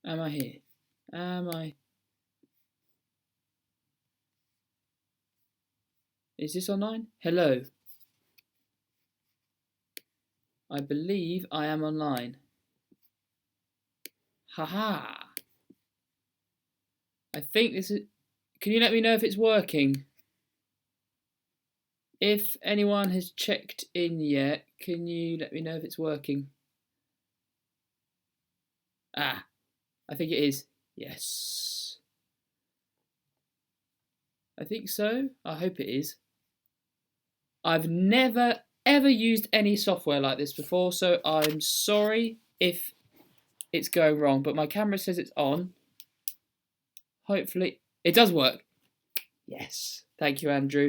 Am I here? Am I? Is this online? Hello. I believe I am online. Haha. I think this is. Can you let me know if it's working? If anyone has checked in yet, can you let me know if it's working? Ah, I think it is. Yes. I think so. I hope it is. I've never ever used any software like this before, so I'm sorry if it's going wrong, but my camera says it's on. Hopefully, it does work. Yes. Thank you, Andrew.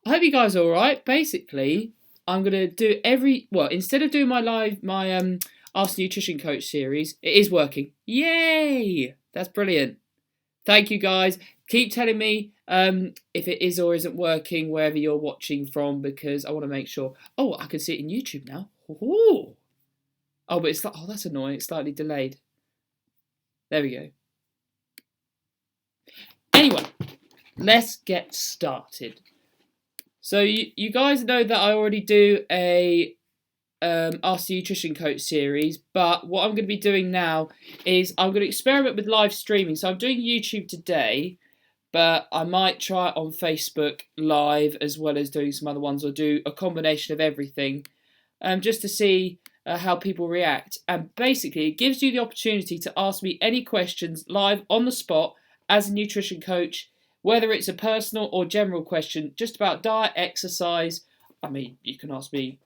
I hope you guys are all right. Basically, I'm gonna do instead of doing my Ask the Nutrition Coach series, it is working. Yay! That's brilliant. Thank you, guys. Keep telling me if it is or isn't working wherever you're watching from, because I want to make sure. Oh, I can see it in YouTube now. Ooh. Oh, but it's like, oh, that's annoying. It's slightly delayed. There we go. Anyway, let's get started. So you guys know that I already do a Ask the Nutrition Coach series, but what I'm going to be doing now is I'm going to experiment with live streaming. So I'm doing YouTube today, but I might try it on Facebook Live as well as doing some other ones, or do a combination of everything, just to see how people react. And basically, it gives you the opportunity to ask me any questions live on the spot as a nutrition coach, whether it's a personal or general question, just about diet, exercise. I mean, you can ask me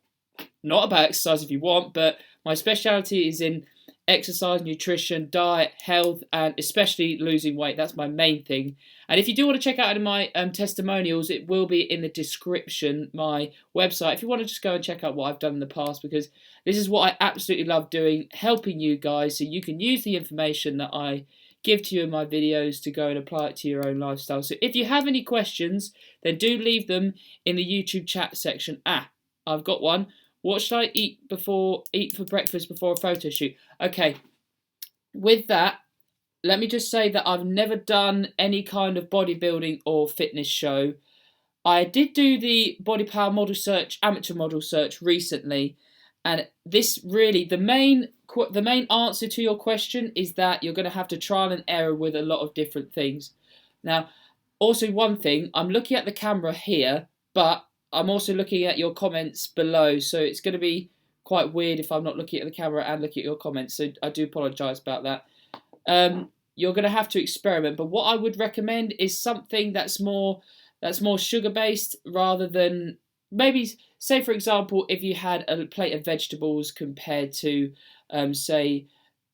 not about exercise if you want, but my speciality is in exercise, nutrition, diet, health, and especially losing weight. That's my main thing. And if you do want to check out my testimonials, it will be in the description, my website, if you want to just go and check out what I've done in the past, because this is what I absolutely love doing, helping you guys so you can use the information that I give to you in my videos to go and apply it to your own lifestyle. So if you have any questions, then do leave them in the YouTube chat section. I've got one. What should I eat for breakfast before a photo shoot? Okay, with that, let me just say that I've never done any kind of bodybuilding or fitness show. I did do the Body Power Model Search, amateur model search recently, and this really, the main answer to your question is that you're going to have to trial and error with a lot of different things. Now, also one thing, I'm looking at the camera here, but I'm also looking at your comments below, so it's going to be quite weird if I'm not looking at the camera and looking at your comments, so I do apologise about that. You're going to have to experiment, but what I would recommend is something that's more sugar-based, rather than, maybe, say for example, if you had a plate of vegetables compared to, say,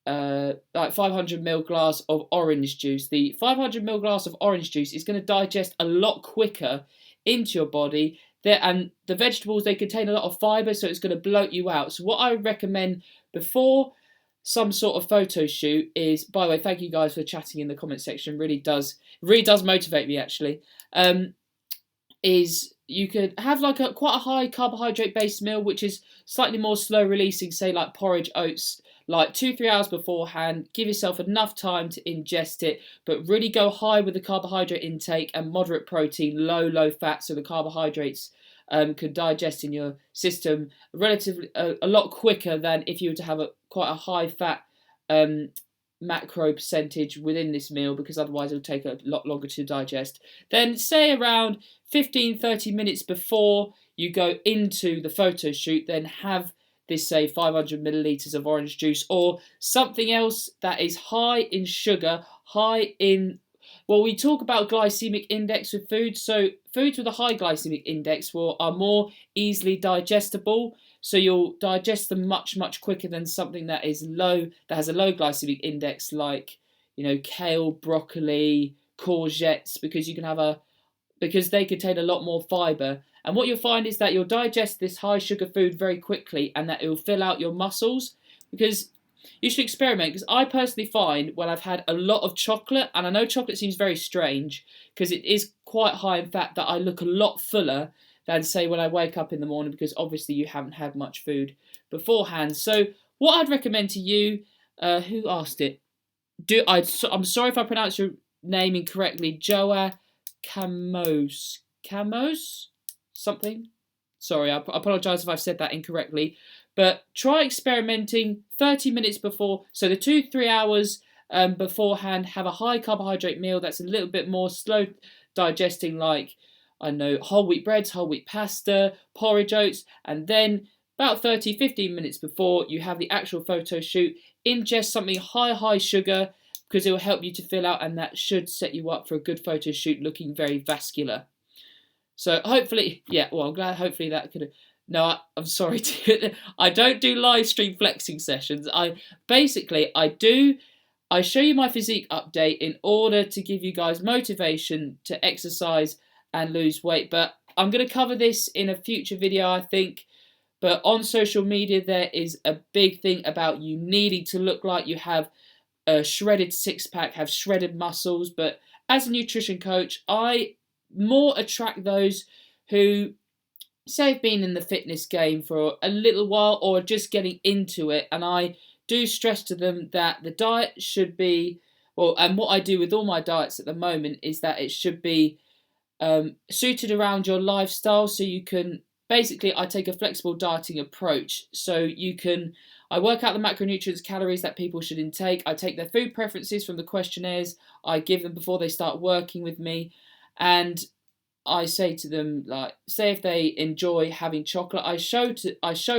like 500ml glass of orange juice. The 500ml glass of orange juice is going to digest a lot quicker into your body. And the vegetables, they contain a lot of fibre, so it's going to bloat you out. So what I would recommend before some sort of photo shoot is, by the way, thank you guys for chatting in the comment section. Really does motivate me, actually. Is you could have like quite a high carbohydrate based meal, which is slightly more slow releasing, say like porridge, oats, like 2-3 hours beforehand. Give yourself enough time to ingest it, but really go high with the carbohydrate intake and moderate protein, low fat, so the carbohydrates could digest in your system relatively a lot quicker than if you were to have quite a high fat macro percentage within this meal, because otherwise it'll take a lot longer to digest. Then say around 15-30 minutes before you go into the photo shoot, then have this, say, 500 millilitres of orange juice or something else that is high in sugar, high in, well, we talk about glycemic index with foods. So foods with a high glycemic index are more easily digestible. So you'll digest them much quicker than something that is low, that has a low glycemic index, like, kale, broccoli, courgettes, because they contain a lot more fibre. And what you'll find is that you'll digest this high sugar food very quickly, and that it will fill out your muscles. Because you should experiment, because I personally find when I've had a lot of chocolate, and I know chocolate seems very strange because it is quite high in fat, that I look a lot fuller than, say, when I wake up in the morning, because obviously you haven't had much food beforehand. So what I'd recommend to you, who asked it? I'm sorry if I pronounce your name incorrectly. Joa Camos something. Sorry, I apologise if I've said that incorrectly. But try experimenting 30 minutes before. So the 2-3 hours beforehand, have a high carbohydrate meal that's a little bit more slow digesting, like, I know, whole wheat breads, whole wheat pasta, porridge oats, and then about 30-15 minutes before you have the actual photo shoot, ingest something high sugar, because it will help you to fill out, and that should set you up for a good photo shoot looking very vascular. So hopefully, yeah, well, I'm glad, hopefully that could have... No, I'm sorry, I don't do live stream flexing sessions. I show you my physique update in order to give you guys motivation to exercise and lose weight. But I'm going to cover this in a future video, I think. But on social media, there is a big thing about you needing to look like you have a shredded six-pack, have shredded muscles. But as a nutrition coach, I more attract those who say have been in the fitness game for a little while or just getting into it. And I do stress to them that the diet should be, well, and what I do with all my diets at the moment is that it should be suited around your lifestyle. So you can, basically, I take a flexible dieting approach. So I work out the macronutrients, calories that people should intake. I take their food preferences from the questionnaires I give them before they start working with me. And I say to them, like, say if they enjoy having chocolate, I show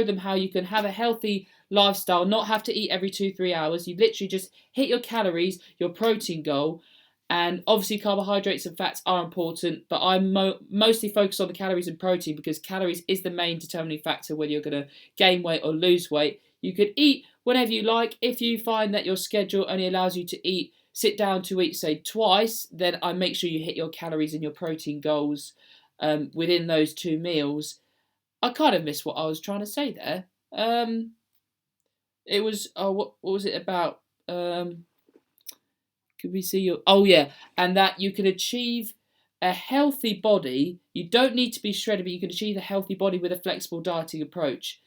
them how you can have a healthy lifestyle, not have to eat every 2-3 hours. You literally just hit your calories, your protein goal, and obviously carbohydrates and fats are important, but I'm mostly focused on the calories and protein because calories is the main determining factor whether you're going to gain weight or lose weight. You could eat whenever you like. If you find that your schedule only allows you to sit down to eat, say, twice, then I make sure you hit your calories and your protein goals within those 2 meals. I kind of missed what I was trying to say there. It was, what was it about? Could we see your... Oh, yeah. And that you can achieve a healthy body. You don't need to be shredded, but you can achieve a healthy body with a flexible dieting approach.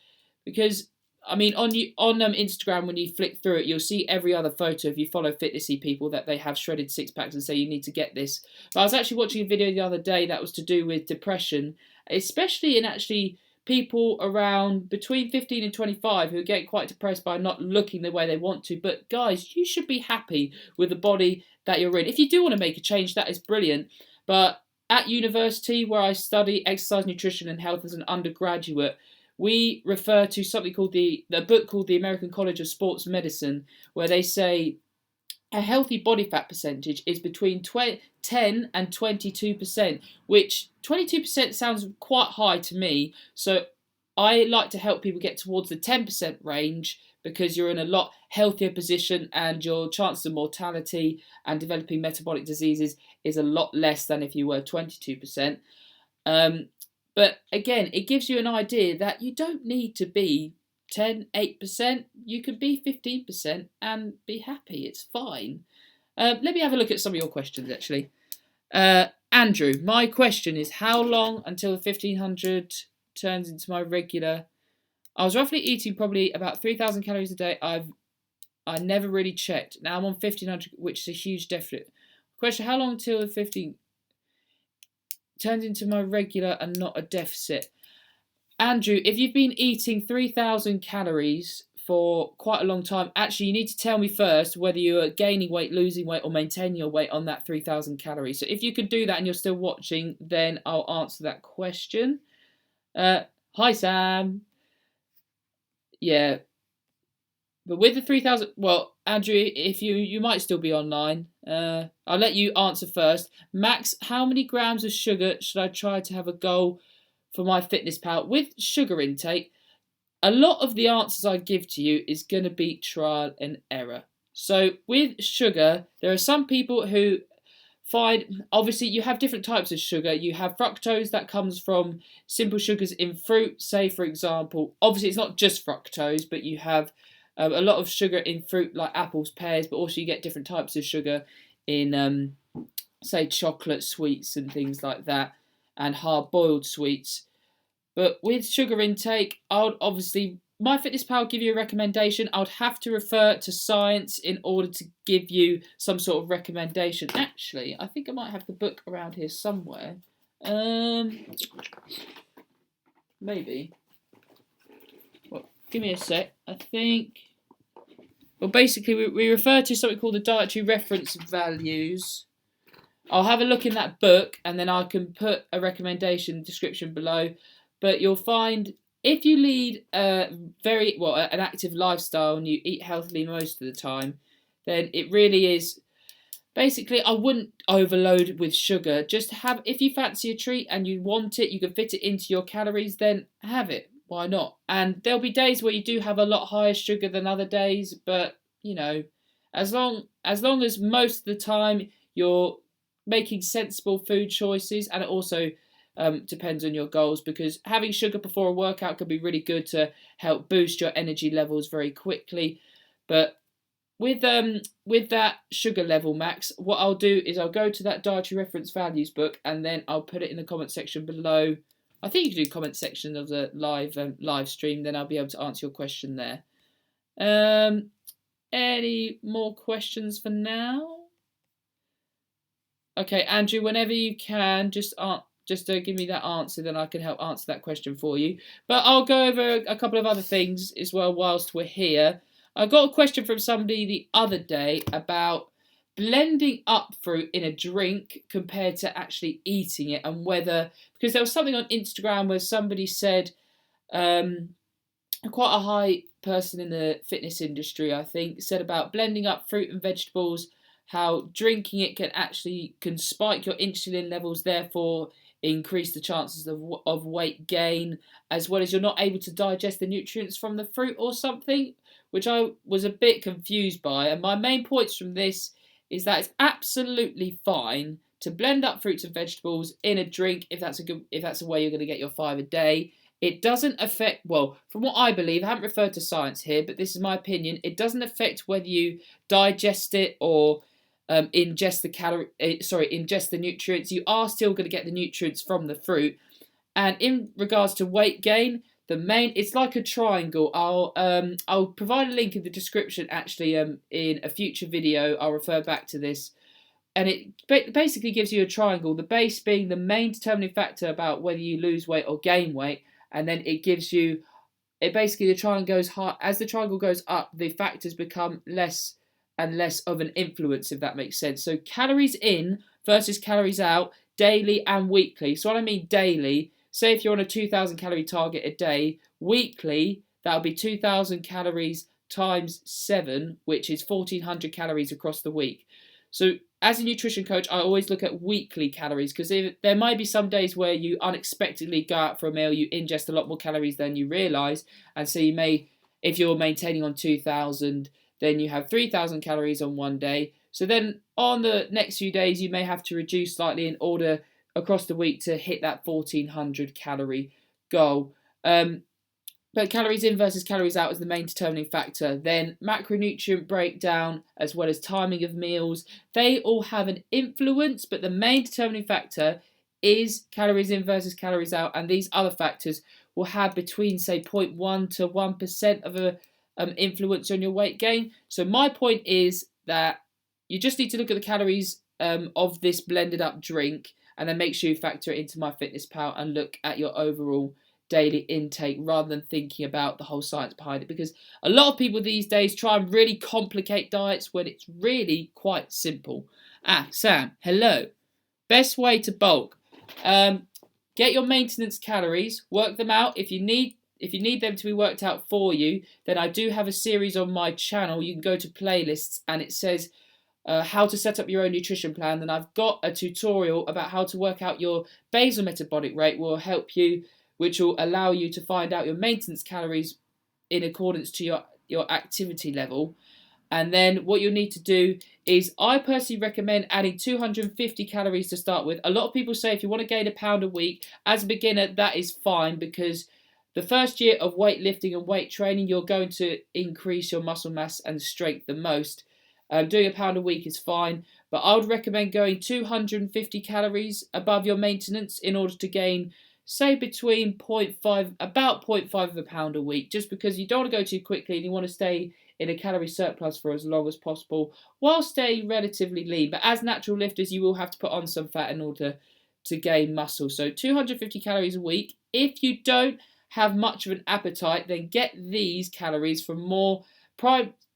Because, I mean, on Instagram, when you flick through it, you'll see every other photo, if you follow fitnessy people, that they have shredded six-packs and say you need to get this. But I was actually watching a video the other day that was to do with depression, especially in actually people around between 15 and 25 who get quite depressed by not looking the way they want to. But guys, you should be happy with the body that you're in. If you do want to make a change, that is brilliant. But at university, where I study exercise, nutrition and health as an undergraduate, we refer to something called the book called the American College of Sports Medicine, where they say a healthy body fat percentage is between 10 and 22%, which 22% sounds quite high to me. So I like to help people get towards the 10% range because you're in a lot healthier position and your chances of mortality and developing metabolic diseases is a lot less than if you were 22%. But again, it gives you an idea that you don't need to be 10, 8%. You can be 15% and be happy. It's fine. Let me have a look at some of your questions, actually. Andrew, my question is, how long until the 1500 turns into my regular... I was roughly eating probably about 3,000 calories a day. I never really checked. Now I'm on 1500, which is a huge deficit. Question, how long until the 15 turns into my regular and not a deficit? Andrew, if you've been eating 3,000 calories for quite a long time, actually you need to tell me first whether you're gaining weight, losing weight or maintaining your weight on that 3,000 calories. So if you can do that and you're still watching, then I'll answer that question. Hi Sam. Yeah. But with the 3,000, well, Andrew, if you might still be online. I'll let you answer first. Max, how many grams of sugar should I try to have a goal for my fitness pal? With sugar intake, a lot of the answers I give to you is going to be trial and error. So with sugar, there are some people who find, obviously you have different types of sugar. You have fructose that comes from simple sugars in fruit, say for example, obviously it's not just fructose, but you have a lot of sugar in fruit like apples, pears, but also you get different types of sugar in say chocolate sweets and things like that, and hard-boiled sweets. But with sugar intake, I would obviously MyFitnessPal give you a recommendation, I would have to refer to science in order to give you some sort of recommendation. Actually, I think I might have the book around here somewhere. Maybe. Well, give me a sec. I think. Well, basically, we refer to something called the dietary reference values. I'll have a look in that book, and then I can put a recommendation description below. But you'll find if you lead an active lifestyle and you eat healthily most of the time, then it really is. Basically, I wouldn't overload with sugar. Just have, if you fancy a treat and you want it, you can fit it into your calories, then have it. Why not? And there'll be days where you do have a lot higher sugar than other days, but you know, as long as most of the time you're making sensible food choices, and it also depends on your goals, because having sugar before a workout can be really good to help boost your energy levels very quickly. But with that sugar level, Max, what I'll do is I'll go to that dietary reference values book, and then I'll put it in the comment section below. I think you can do comment section of the live stream, then I'll be able to answer your question there. Any more questions for now? Okay, Andrew, whenever you can, just give me that answer, then I can help answer that question for you. But I'll go over a couple of other things as well whilst we're here. I got a question from somebody the other day about blending up fruit in a drink compared to actually eating it, and whether, because there was something on Instagram where somebody said, quite a high person in the fitness industry, I think, said about blending up fruit and vegetables, how drinking it can spike your insulin levels, therefore increase the chances of weight gain, as well as you're not able to digest the nutrients from the fruit or something, which I was a bit confused by. And my main points from this is that it's absolutely fine to blend up fruits and vegetables in a drink if that's a way you're going to get your 5 a day. It doesn't affect, well, from what I believe, I haven't referred to science here, but this is my opinion, it doesn't affect whether you digest it or ingest the nutrients. You are still going to get the nutrients from the fruit. And in regards to weight gain, it's like a triangle. I'll provide a link in the description actually in a future video. I'll refer back to this, and it basically gives you a triangle, the base being the main determining factor about whether you lose weight or gain weight, and then it gives you, the triangle goes high. As the triangle goes up, the factors become less and less of an influence, if that makes sense. So calories in versus calories out, daily and weekly. So what I mean daily, say if you're on a 2,000 calorie target a day, weekly, that'll be 2,000 calories times 7, which is 1,400 calories across the week. So as a nutrition coach, I always look at weekly calories, because there might be some days where you unexpectedly go out for a meal, you ingest a lot more calories than you realise, and so you may, if you're maintaining on 2,000, then you have 3,000 calories on one day. So then on the next few days, you may have to reduce slightly in order across the week to hit that 1,400 calorie goal. But calories in versus calories out is the main determining factor. Then macronutrient breakdown, as well as timing of meals, they all have an influence, but the main determining factor is calories in versus calories out, and these other factors will have between, say, 0.1 to 1% of a influence on your weight gain. So my point is that you just need to look at the calories of this blended up drink, and then make sure you factor it into MyFitnessPal and look at your overall daily intake rather than thinking about the whole science behind it, because a lot of people these days try and really complicate diets when it's really quite simple. Sam, hello. Best way to bulk. Get your maintenance calories, work them out. If you need them to be worked out for you, then I do have a series on my channel. You can go to playlists and it says how to set up your own nutrition plan. Then I've got a tutorial about how to work out your basal metabolic rate, which will allow you to find out your maintenance calories in accordance to your activity level. And then what you'll need to do is, I personally recommend adding 250 calories to start with. A lot of people say if you want to gain a pound a week, as a beginner, that is fine, because the first year of weightlifting and weight training, you're going to increase your muscle mass and strength the most. Doing a pound a week is fine, but I would recommend going 250 calories above your maintenance in order to gain say between about 0.5 of a pound a week, just because you don't want to go too quickly and you want to stay in a calorie surplus for as long as possible while staying relatively lean. But as natural lifters, you will have to put on some fat in order to gain muscle. So 250 calories a week. If you don't have much of an appetite, then get these calories from more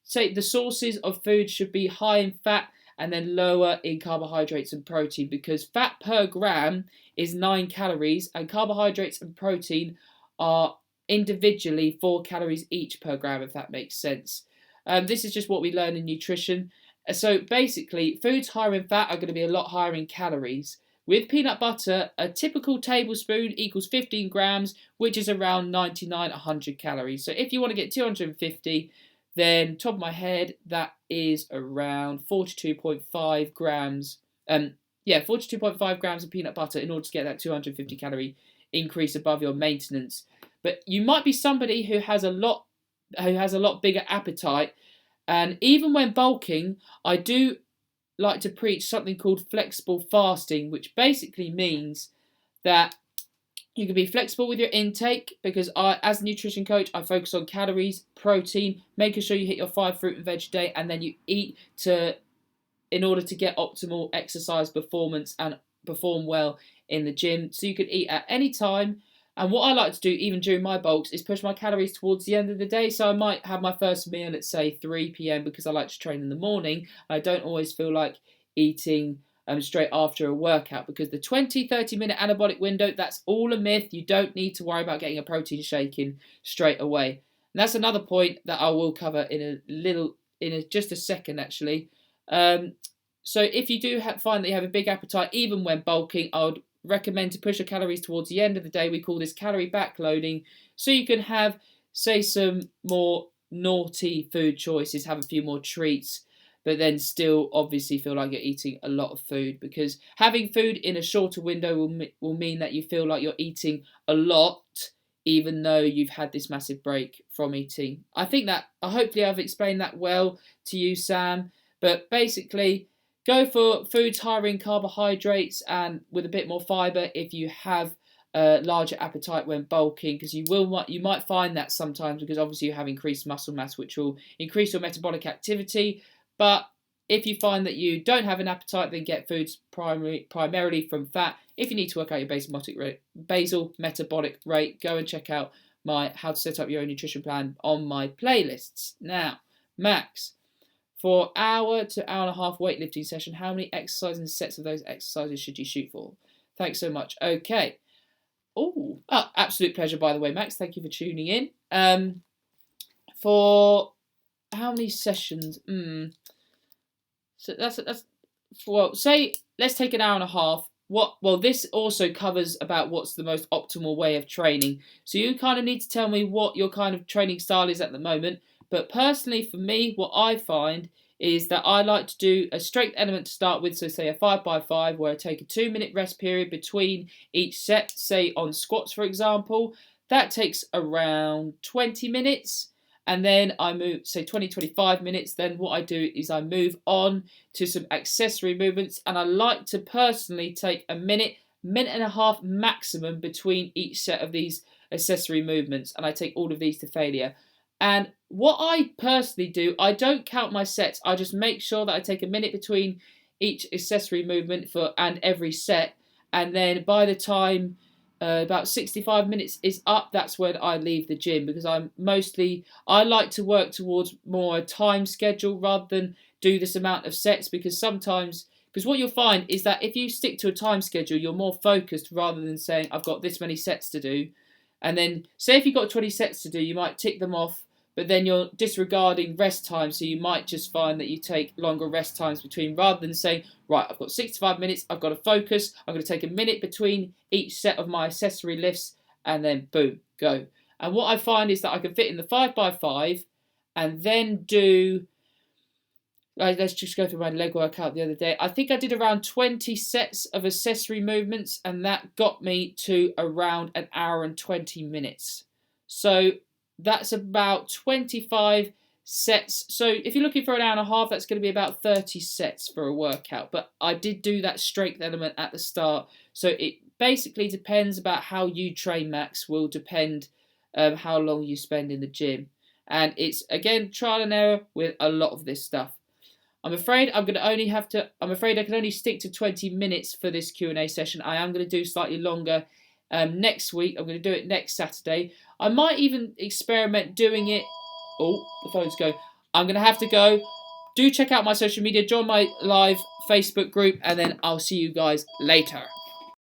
say the sources of food should be high in fat and then lower in carbohydrates and protein, because fat per gram is 9 calories and carbohydrates and protein are individually 4 calories each per gram, if that makes sense. This is just what we learn in nutrition. So basically, foods higher in fat are going to be a lot higher in calories. With peanut butter, a typical tablespoon equals 15 grams, which is around 99-100 calories. So if you want to get 250, then top of my head, that is around 42.5 grams. 42.5 grams of peanut butter in order to get that 250 calorie increase above your maintenance. But you might be somebody who has a lot bigger appetite, and even when bulking, I do like to preach something called flexible fasting, which basically means that you can be flexible with your intake, because as a nutrition coach, I focus on calories, protein, making sure you hit your 5 fruit and veg a day, and then you eat in order to get optimal exercise performance and perform well in the gym. So you can eat at any time. And what I like to do, even during my bulks, is push my calories towards the end of the day. So I might have my first meal at, say, 3 p.m. because I like to train in the morning. I don't always feel like eating straight after a workout, because the 20-30 minute anabolic window, that's all a myth. You don't need to worry about getting a protein shake in straight away. And that's another point that I will cover in just a second, actually. So if you do find that you have a big appetite, even when bulking, I would recommend to push your calories towards the end of the day. We call this calorie backloading. So you can have, say, some more naughty food choices, have a few more treats, but then still obviously feel like you're eating a lot of food, because having food in a shorter window will mean that you feel like you're eating a lot, even though you've had this massive break from eating. I think that hopefully I've explained that well to you, Sam. But basically, go for foods higher in carbohydrates and with a bit more fibre if you have a larger appetite when bulking, because you might find that sometimes, because obviously you have increased muscle mass, which will increase your metabolic activity. But if you find that you don't have an appetite, then get foods primarily from fat. If you need to work out your basal metabolic rate, go and check out my How to Set Up Your Own Nutrition Plan on my playlists. Now, Max, for hour to hour and a half weightlifting session, how many exercises and sets of those exercises should you shoot for? Thanks so much. Okay. Oh, absolute pleasure, by the way, Max. Thank you for tuning in. For how many sessions? So that's well, say let's take an hour and a half. This also covers about what's the most optimal way of training. So you kind of need to tell me what your kind of training style is at the moment. But personally, for me, what I find is that I like to do a strength element to start with. So say a 5x5, where I take a 2-minute rest period between each set. Say on squats, for example, that takes around 20 minutes. And then I move, say 20-25 minutes. Then what I do is I move on to some accessory movements. And I like to personally take a minute and a half maximum between each set of these accessory movements. And I take all of these to failure. And what I personally do, I don't count my sets. I just make sure that I take a minute between each accessory movement and every set. And then by the time about 65 minutes is up, that's when I leave the gym, because I like to work towards more a time schedule rather than do this amount of sets, because what you'll find is that if you stick to a time schedule, you're more focused rather than saying, I've got this many sets to do. And then say if you've got 20 sets to do, you might tick them off, but then you're disregarding rest time. So you might just find that you take longer rest times between, rather than saying, right, I've got 65 minutes, I've got to focus, I'm going to take a minute between each set of my accessory lifts, and then boom, go. And what I find is that I can fit in the 5x5 and then do, let's just go through my leg workout the other day. I think I did around 20 sets of accessory movements, and that got me to around an hour and 20 minutes. So that's about 25 sets. So if you're looking for an hour and a half, that's going to be about 30 sets for a workout. But I did do that strength element at the start, so it basically depends about how you train, Max, will depend how long you spend in the gym. And it's, again, trial and error with a lot of this stuff. I'm afraid I can only stick to 20 minutes for this Q&A session. I am going to do slightly longer next week. I'm going to do it next Saturday. I might even experiment doing it. Oh, the phone's going. I'm going to have to go. Do check out my social media. Join my live Facebook group, and then I'll see you guys later.